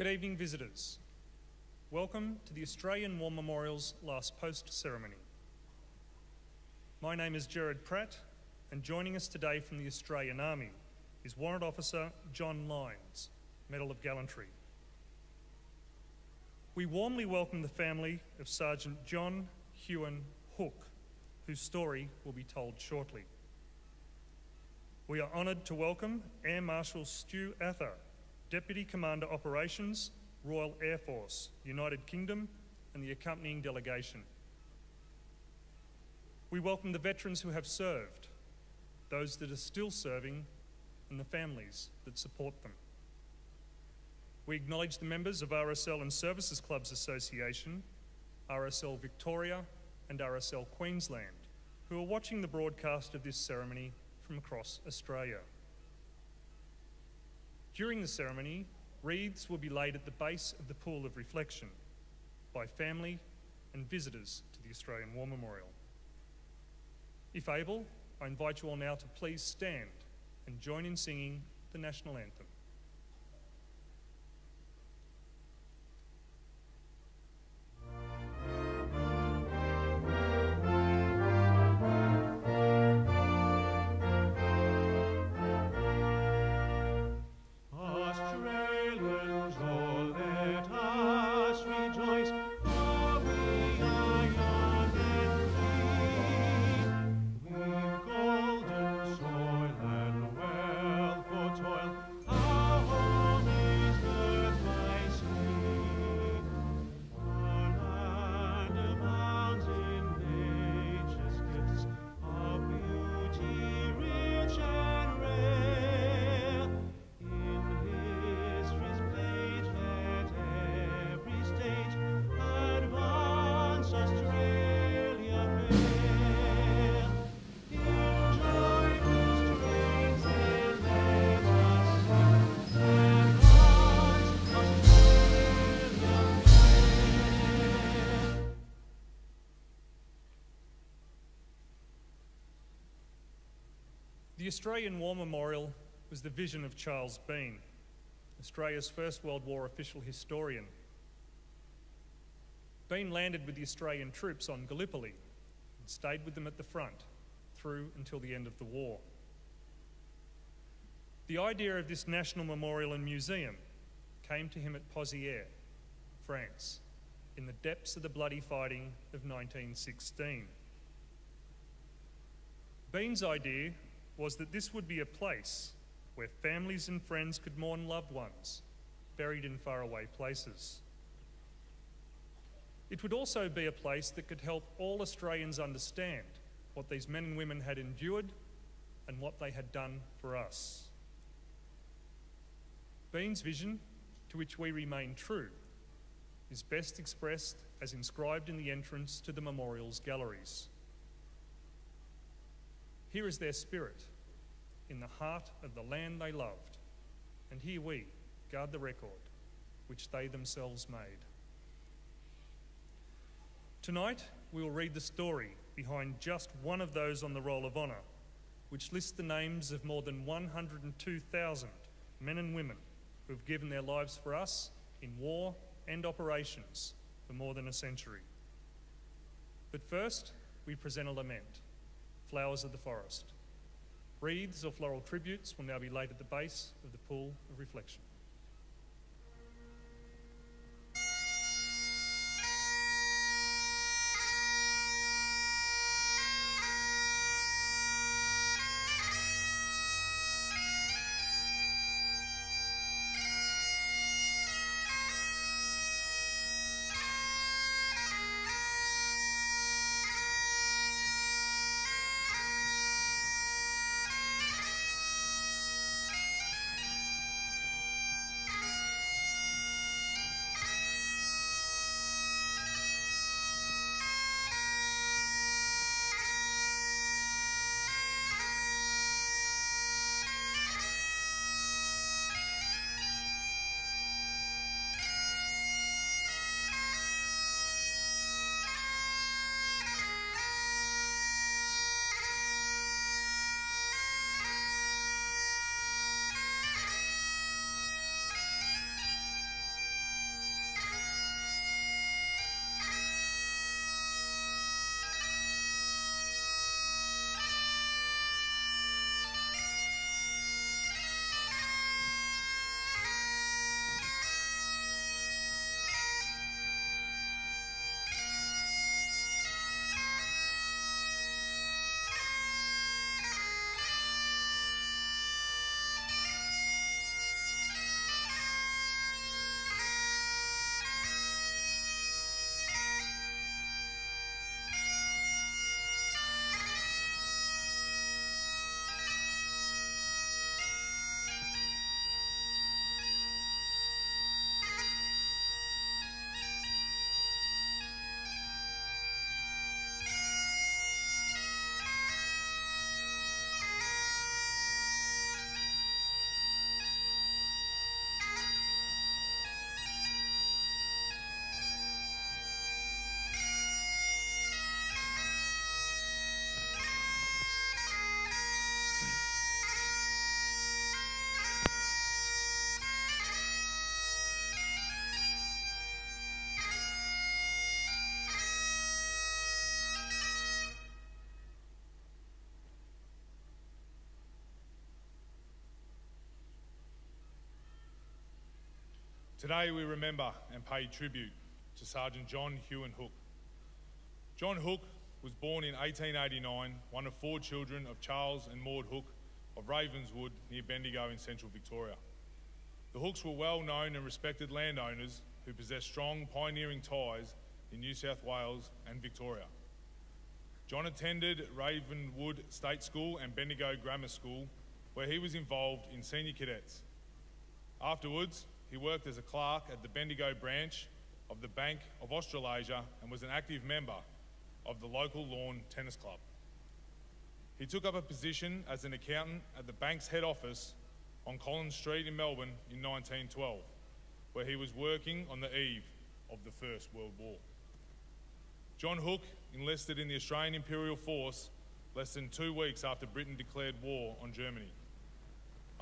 Good evening, visitors. Welcome to the Australian War Memorial's last post ceremony. My name is Gerard Pratt, and joining us today from the Australian Army is Warrant Officer John Lyons, Medal of Gallantry. We warmly welcome the family of Sergeant John Huon Hooke, whose story will be told shortly. We are honoured to welcome Air Marshal Stu Ather, Deputy Commander Operations, Royal Air Force, United Kingdom, and the accompanying delegation. We welcome the veterans who have served, those that are still serving, and the families that support them. We acknowledge the members of RSL and Services Clubs Association, RSL Victoria and RSL Queensland, who are watching the broadcast of this ceremony from across Australia. During the ceremony, wreaths will be laid at the base of the pool of reflection by family and visitors to the Australian War Memorial. If able, I invite you all now to please stand and join in singing the National Anthem. The Australian War Memorial was the vision of Charles Bean, Australia's First World War official historian. Bean landed with the Australian troops on Gallipoli and stayed with them at the front through until the end of the war. The idea of this national memorial and museum came to him at Pozières, France, in the depths of the bloody fighting of 1916. Bean's idea was that this would be a place where families and friends could mourn loved ones buried in faraway places. It would also be a place that could help all Australians understand what these men and women had endured and what they had done for us. Bean's vision, to which we remain true, is best expressed as inscribed in the entrance to the memorial's galleries. Here is their spirit, in the heart of the land they loved, and here we guard the record which they themselves made. Tonight, we will read the story behind just one of those on the Roll of Honour, which lists the names of more than 102,000 men and women who have given their lives for us in war and operations for more than a century. But first, we present a lament. Flowers of the forest. Wreaths or floral tributes will now be laid at the base of the pool of reflection. Today we remember and pay tribute to Sergeant John Huon Hooke. John Hooke was born in 1889, one of 4 children of Charles and Maud Hooke of Ravenswood near Bendigo in central Victoria. The Hookes were well known and respected landowners who possessed strong pioneering ties in New South Wales and Victoria. John attended Ravenswood State School and Bendigo Grammar School, where he was involved in senior cadets. Afterwards, he worked as a clerk at the Bendigo branch of the Bank of Australasia and was an active member of the local lawn tennis club. He took up a position as an accountant at the bank's head office on Collins Street in Melbourne in 1912, where he was working on the eve of the First World War. John Hooke enlisted in the Australian Imperial Force less than 2 weeks after Britain declared war on Germany.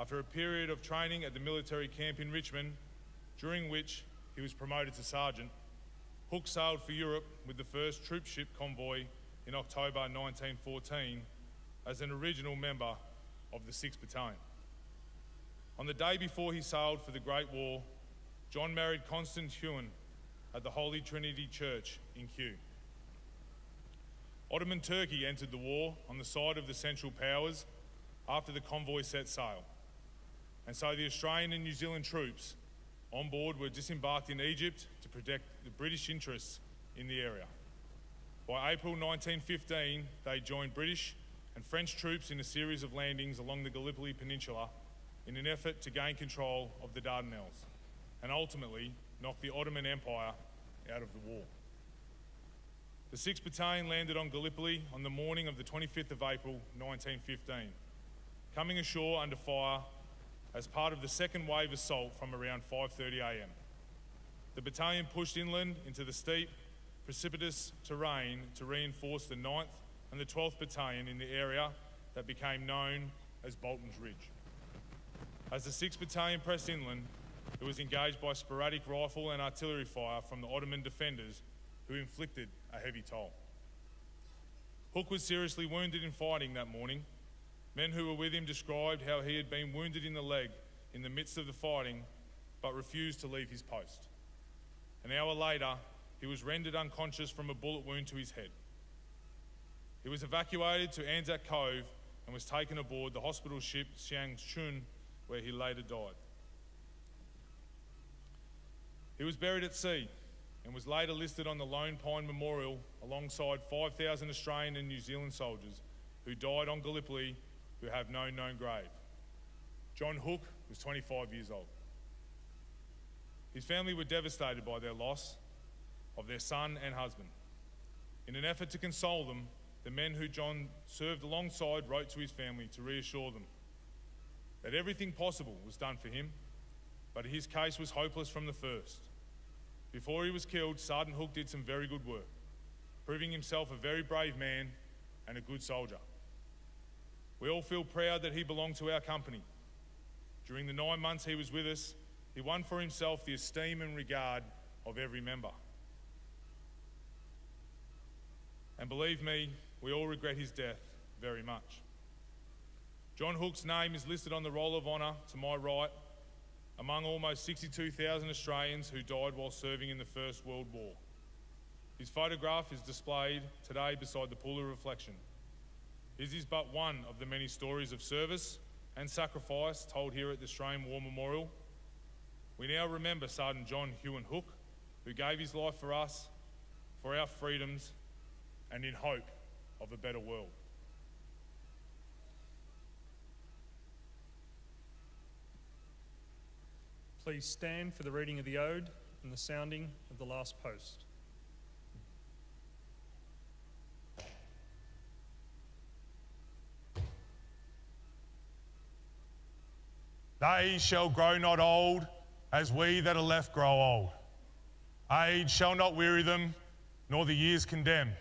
After a period of training at the military camp in Richmond, during which he was promoted to sergeant, Hooke sailed for Europe with the first troop ship convoy in October 1914 as an original member of the 6th Battalion. On the day before he sailed for the Great War, John married Constance Huon at the Holy Trinity Church in Kew. Ottoman Turkey entered the war on the side of the Central Powers after the convoy set sail, and so the Australian and New Zealand troops on board were disembarked in Egypt to protect the British interests in the area. By April 1915, they joined British and French troops in a series of landings along the Gallipoli Peninsula in an effort to gain control of the Dardanelles and ultimately knock the Ottoman Empire out of the war. The 6th Battalion landed on Gallipoli on the morning of the 25th of April 1915, coming ashore under fire as part of the second wave assault from around 5:30 a.m. The battalion pushed inland into the steep, precipitous terrain to reinforce the 9th and the 12th Battalion in the area that became known as Bolton's Ridge. As the 6th Battalion pressed inland, it was engaged by sporadic rifle and artillery fire from the Ottoman defenders, who inflicted a heavy toll. Hooke was seriously wounded in fighting that morning. Men who were with him described how he had been wounded in the leg in the midst of the fighting, but refused to leave his post. An hour later, he was rendered unconscious from a bullet wound to his head. He was evacuated to Anzac Cove and was taken aboard the hospital ship Siang Chun, where he later died. He was buried at sea and was later listed on the Lone Pine Memorial alongside 5,000 Australian and New Zealand soldiers who died on Gallipoli who have no known grave. John Hooke was 25 years old. His family were devastated by their loss of their son and husband. In an effort to console them, the men who John served alongside wrote to his family to reassure them that everything possible was done for him, but his case was hopeless from the first. Before he was killed, Sergeant Hooke did some very good work, proving himself a very brave man and a good soldier. We all feel proud that he belonged to our company. During the 9 months he was with us, he won for himself the esteem and regard of every member. And believe me, we all regret his death very much. John Hooke's name is listed on the Roll of Honour to my right among almost 62,000 Australians who died while serving in the First World War. His photograph is displayed today beside the pool of reflection. His is but one of the many stories of service and sacrifice told here at the Australian War Memorial. We now remember Sergeant John Huon Hooke, who gave his life for us, for our freedoms, and in hope of a better world. Please stand for the reading of the Ode and the sounding of the last post. They shall grow not old, as we that are left grow old. Age shall not weary them, nor the years condemn.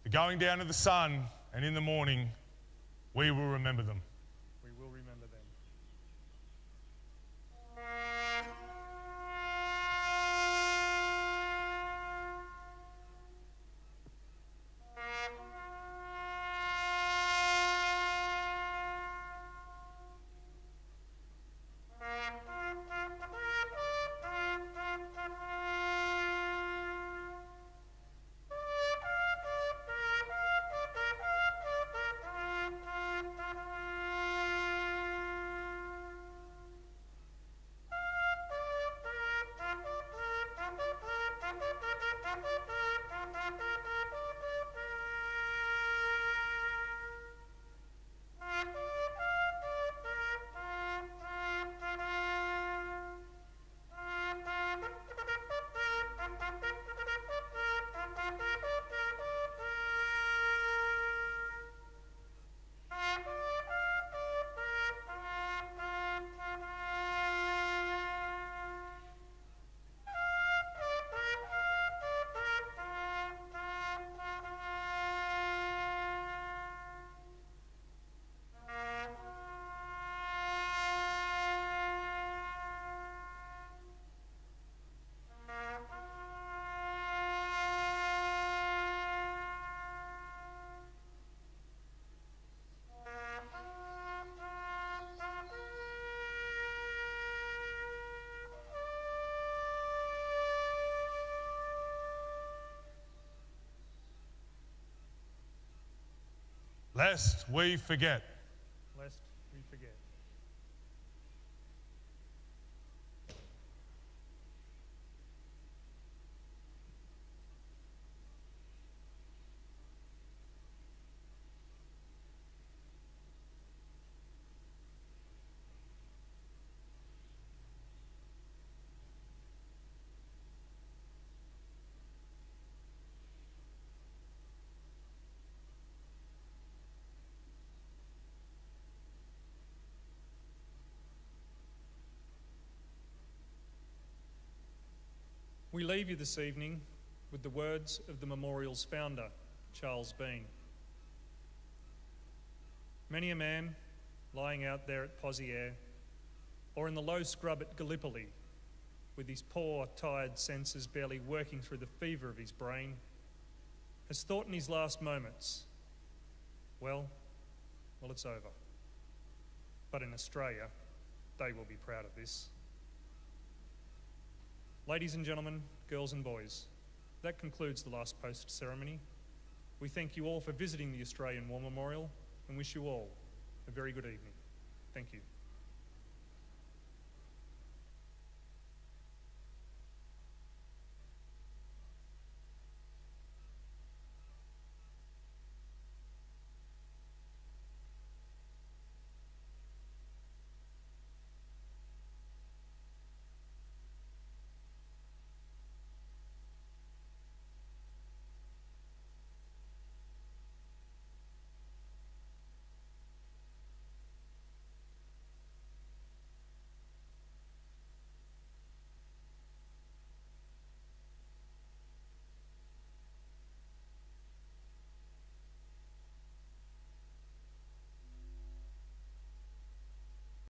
The going down of the sun, and in the morning, we will remember them. We will remember them. lest we forget. Lest we forget. We leave you this evening with the words of the memorial's founder, Charles Bean. Many a man lying out there at Pozieres or in the low scrub at Gallipoli, with his poor, tired senses barely working through the fever of his brain, has thought in his last moments, well, it's over. But in Australia, they will be proud of this. Ladies and gentlemen, girls and boys, that concludes the last post ceremony. We thank you all for visiting the Australian War Memorial and wish you all a very good evening. Thank you.